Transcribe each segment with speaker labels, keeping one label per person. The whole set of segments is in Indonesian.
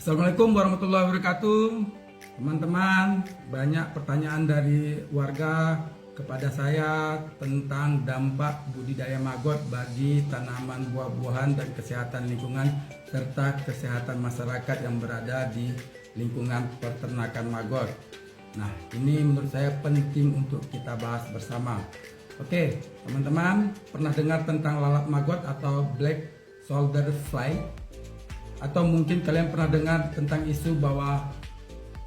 Speaker 1: Assalamualaikum warahmatullahi wabarakatuh. Teman-teman, banyak pertanyaan dari warga kepada saya tentang dampak budidaya maggot bagi tanaman buah-buahan dan kesehatan lingkungan serta kesehatan masyarakat yang berada di lingkungan peternakan maggot. Nah, ini menurut saya penting untuk kita bahas bersama. Oke, teman-teman, pernah dengar tentang lalat maggot atau black soldier fly? Atau mungkin kalian pernah dengar tentang isu bahwa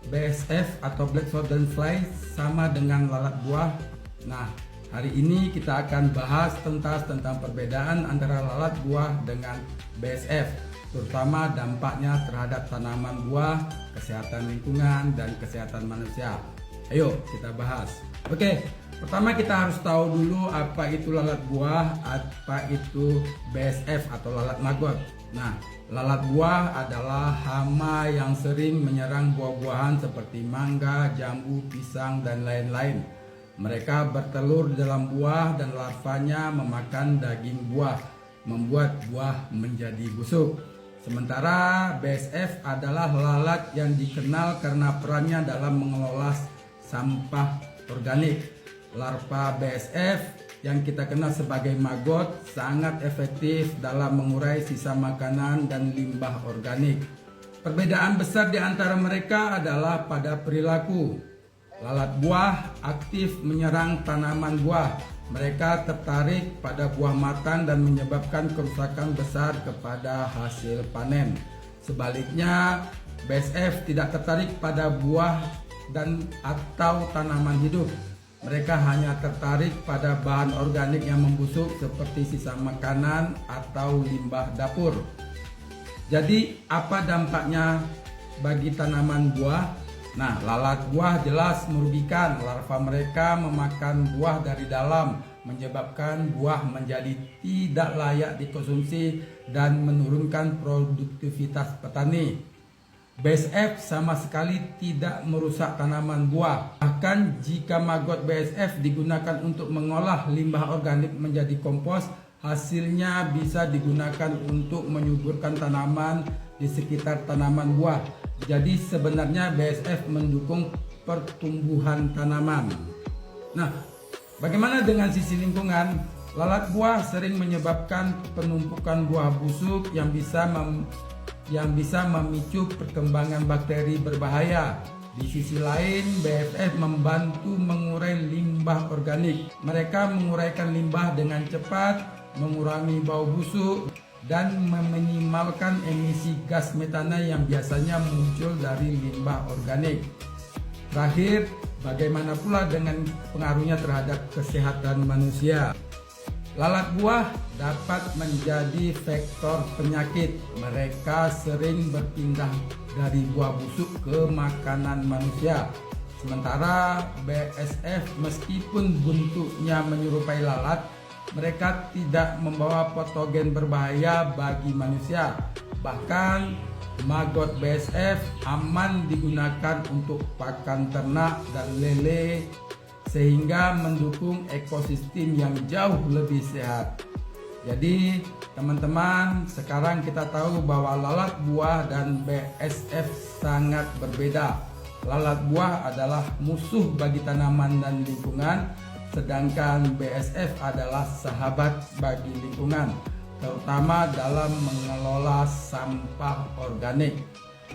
Speaker 1: BSF atau black soldier fly sama dengan lalat buah. Nah, hari ini kita akan bahas tentang perbedaan antara lalat buah dengan BSF, terutama dampaknya terhadap tanaman buah, kesehatan lingkungan, dan kesehatan manusia. Ayo kita bahas. Oke, pertama kita harus tahu dulu apa itu lalat buah, apa itu BSF atau lalat maggot. Nah, lalat buah adalah hama yang sering menyerang buah-buahan seperti mangga, jambu, pisang, dan lain-lain. Mereka bertelur di dalam buah dan larvanya memakan daging buah, membuat buah menjadi busuk. Sementara BSF adalah lalat yang dikenal karena perannya dalam mengelola sampah organik. Larva BSF yang kita kenal sebagai maggot sangat efektif dalam mengurai sisa makanan dan limbah organik. Perbedaan besar di antara mereka adalah pada perilaku. Lalat buah aktif menyerang tanaman buah. Mereka tertarik pada buah matang dan menyebabkan kerusakan besar kepada hasil panen. Sebaliknya, BSF tidak tertarik pada buah dan atau tanaman hidup. Mereka hanya tertarik pada bahan organik yang membusuk seperti sisa makanan atau limbah dapur. Jadi apa dampaknya bagi tanaman buah? Nah, lalat buah jelas merugikan. Larva mereka memakan buah dari dalam, menyebabkan buah menjadi tidak layak dikonsumsi dan menurunkan produktivitas petani. BSF sama sekali tidak merusak tanaman buah. Bahkan jika maggot BSF digunakan untuk mengolah limbah organik menjadi kompos, hasilnya bisa digunakan untuk menyuburkan tanaman di sekitar tanaman buah. Jadi sebenarnya BSF mendukung pertumbuhan tanaman. Nah, bagaimana dengan sisi lingkungan? Lalat buah sering menyebabkan penumpukan buah busuk yang bisa memicu perkembangan bakteri berbahaya. Di sisi lain, BSF membantu mengurai limbah organik. Mereka menguraikan limbah dengan cepat, mengurangi bau busuk, dan meminimalkan emisi gas metana yang biasanya muncul dari limbah organik. Terakhir, bagaimana pula dengan pengaruhnya terhadap kesehatan manusia? Lalat buah dapat menjadi vektor penyakit. Mereka sering berpindah dari buah busuk ke makanan manusia. Sementara BSF meskipun bentuknya menyerupai lalat, mereka tidak membawa patogen berbahaya bagi manusia. Bahkan maggot BSF aman digunakan untuk pakan ternak dan lele, sehingga mendukung ekosistem yang jauh lebih sehat. Jadi teman-teman, sekarang kita tahu bahwa lalat buah dan BSF sangat berbeda. Lalat buah adalah musuh bagi tanaman dan lingkungan, sedangkan BSF adalah sahabat bagi lingkungan, terutama dalam mengelola sampah organik.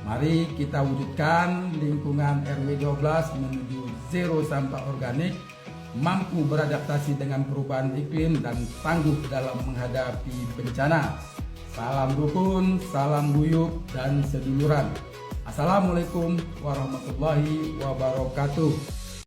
Speaker 1: Mari kita wujudkan lingkungan RW 12 menuju zero sampah organik, mampu beradaptasi dengan perubahan iklim dan tangguh dalam menghadapi bencana. Salam rukun, salam guyup, dan seduluran. Assalamualaikum warahmatullahi wabarakatuh.